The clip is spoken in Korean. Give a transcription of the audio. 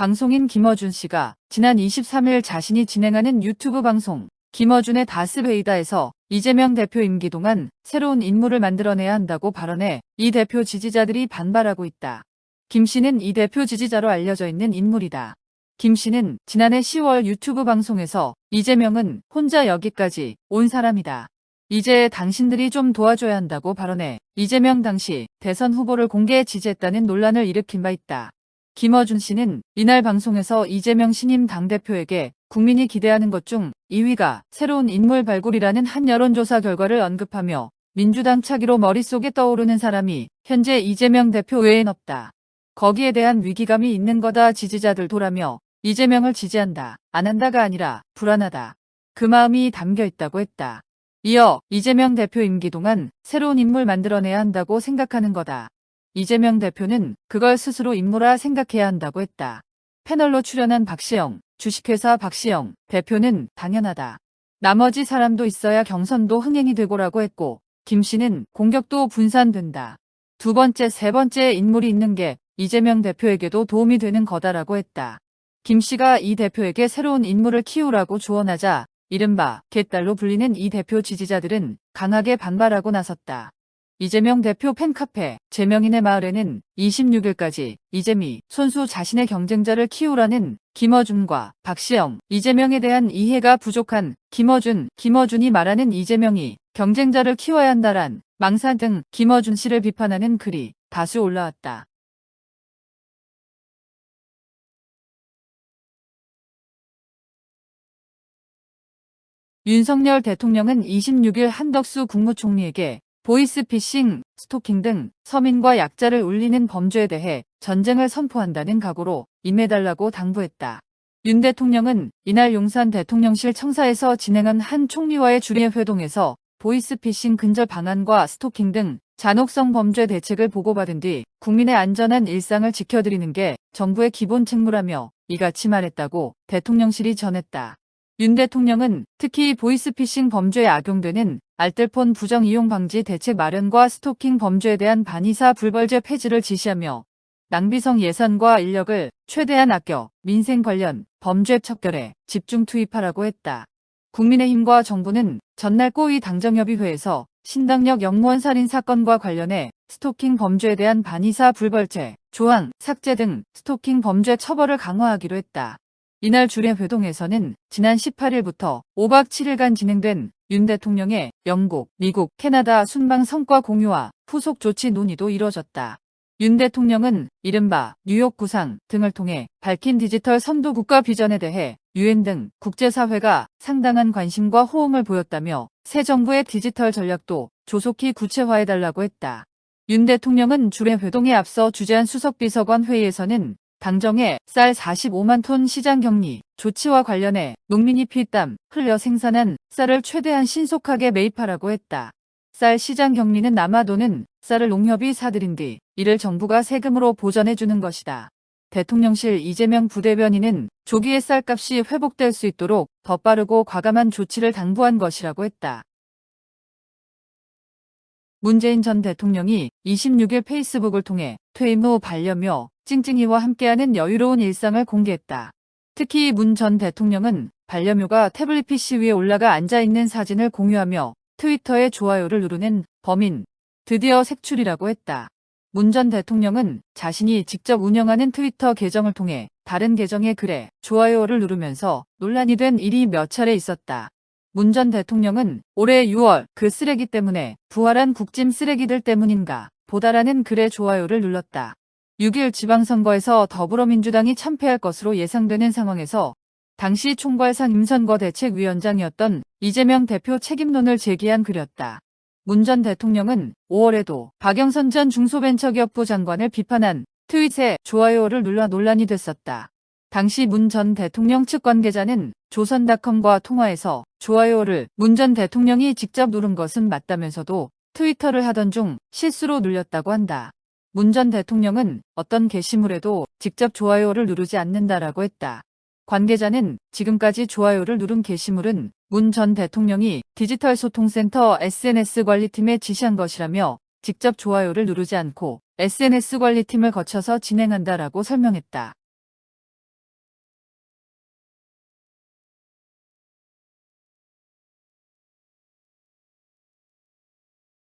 방송인 김어준 씨가 지난 23일 자신이 진행하는 유튜브 방송 김어준의 다스베이다에서 이재명 대표 임기 동안 새로운 인물을 만들어내야 한다고 발언해 이 대표 지지자들이 반발하고 있다. 김 씨는 이 대표 지지자로 알려져 있는 인물이다. 김 씨는 지난해 10월 유튜브 방송에서 이재명은 혼자 여기까지 온 사람이다. 이제 당신들이 좀 도와줘야 한다고 발언해 이재명 당시 대선 후보를 공개 지지했다는 논란을 일으킨 바 있다. 김어준 씨는 이날 방송에서 이재명 신임 당대표에게 국민이 기대하는 것 중 2위가 새로운 인물 발굴이라는 한 여론조사 결과를 언급하며 민주당 차기로 머릿속에 떠오르는 사람이 현재 이재명 대표 외엔 없다. 거기에 대한 위기감이 있는 거다. 지지자들도라며 이재명을 지지한다, 안 한다가 아니라 불안하다. 그 마음이 담겨 있다고 했다. 이어 이재명 대표 임기 동안 새로운 인물 만들어내야 한다고 생각하는 거다. 이재명 대표는 그걸 스스로 임무라 생각해야 한다고 했다. 패널로 출연한 박시영, 주식회사 박시영 대표는 당연하다. 나머지 사람도 있어야 경선도 흥행이 되고라고 했고, 김 씨는 공격도 분산된다. 두 번째, 세 번째 인물이 있는 게 이재명 대표에게도 도움이 되는 거다라고 했다. 김 씨가 이 대표에게 새로운 인물을 키우라고 조언하자 이른바 개딸로 불리는 이 대표 지지자들은 강하게 반발하고 나섰다. 이재명 대표 팬카페 재명인의 마을에는 26일까지 이재미 손수 자신의 경쟁자를 키우라는 김어준과 박시영, 이재명에 대한 이해가 부족한 김어준이 말하는 이재명이 경쟁자를 키워야 한다란 망사 등 김어준 씨를 비판하는 글이 다수 올라왔다. 윤석열 대통령은 26일 한덕수 국무총리에게 보이스피싱, 스토킹 등 서민과 약자를 울리는 범죄에 대해 전쟁을 선포한다는 각오로 임해달라고 당부했다. 윤 대통령은 이날 용산 대통령실 청사에서 진행한 한 총리와의 주례 회동에서 보이스피싱 근절 방안과 스토킹 등 잔혹성 범죄 대책을 보고받은 뒤 국민의 안전한 일상을 지켜드리는 게 정부의 기본 책무라며 이같이 말했다고 대통령실이 전했다. 윤 대통령은 특히 보이스피싱 범죄에 악용되는 알뜰폰 부정 이용 방지 대책 마련과 스토킹 범죄에 대한 반의사 불벌죄 폐지를 지시하며 낭비성 예산과 인력을 최대한 아껴 민생 관련 범죄 척결에 집중 투입하라고 했다. 국민의힘과 정부는 전날 꼬이 당정협의회에서 신당역 영무원 살인 사건과 관련해 스토킹 범죄에 대한 반의사 불벌죄, 조항, 삭제 등 스토킹 범죄 처벌을 강화하기로 했다. 이날 주례 회동에서는 지난 18일부터 5박 7일간 진행된 윤 대통령의 영국, 미국, 캐나다 순방 성과 공유와 후속 조치 논의도 이뤄졌다. 윤 대통령은 이른바 뉴욕 구상 등을 통해 밝힌 디지털 선도 국가 비전에 대해 유엔 등 국제사회가 상당한 관심과 호응을 보였다며 새 정부의 디지털 전략도 조속히 구체화해달라고 했다. 윤 대통령은 주례 회동에 앞서 주재한 수석비서관 회의에서는 당정의 쌀 45만 톤 시장 격리 조치와 관련해 농민이 피땀 흘려 생산한 쌀을 최대한 신속하게 매입하라고 했다. 쌀 시장 격리는 남아도는 쌀을 농협이 사들인 뒤 이를 정부가 세금으로 보전해주는 것이다. 대통령실 이재명 부대변인은 조기에 쌀값이 회복될 수 있도록 더 빠르고 과감한 조치를 당부한 것이라고 했다. 문재인 전 대통령이 26일 페이스북을 통해 퇴임 후 반려묘 찡찡이와 함께하는 여유로운 일상을 공개했다. 특히 문 전 대통령은 반려묘가 태블릿 PC 위에 올라가 앉아있는 사진을 공유하며 트위터에 좋아요를 누르는 범인, 드디어 색출이라고 했다. 문 전 대통령은 자신이 직접 운영하는 트위터 계정을 통해 다른 계정의 글에 좋아요를 누르면서 논란이 된 일이 몇 차례 있었다. 문 전 대통령은 올해 6월 그 쓰레기 때문에 부활한 국짐 쓰레기들 때문인가 보다라는 글에 좋아요를 눌렀다. 6일 지방선거에서 더불어민주당이 참패할 것으로 예상되는 상황에서 당시 총괄상 임선거 대책위원장이었던 이재명 대표 책임론을 제기한 글이었다. 문 전 대통령은 5월에도 박영선 전 중소벤처기업부 장관을 비판한 트윗에 좋아요를 눌러 논란이 됐었다. 당시 문 전 대통령 측 관계자는 조선닷컴과 통화에서 좋아요를 문 전 대통령이 직접 누른 것은 맞다면서도 트위터를 하던 중 실수로 눌렸다고 한다. 문 전 대통령은 어떤 게시물에도 직접 좋아요를 누르지 않는다라고 했다. 관계자는 지금까지 좋아요를 누른 게시물은 문 전 대통령이 디지털소통센터 SNS 관리팀에 지시한 것이라며 직접 좋아요를 누르지 않고 SNS 관리팀을 거쳐서 진행한다라고 설명했다.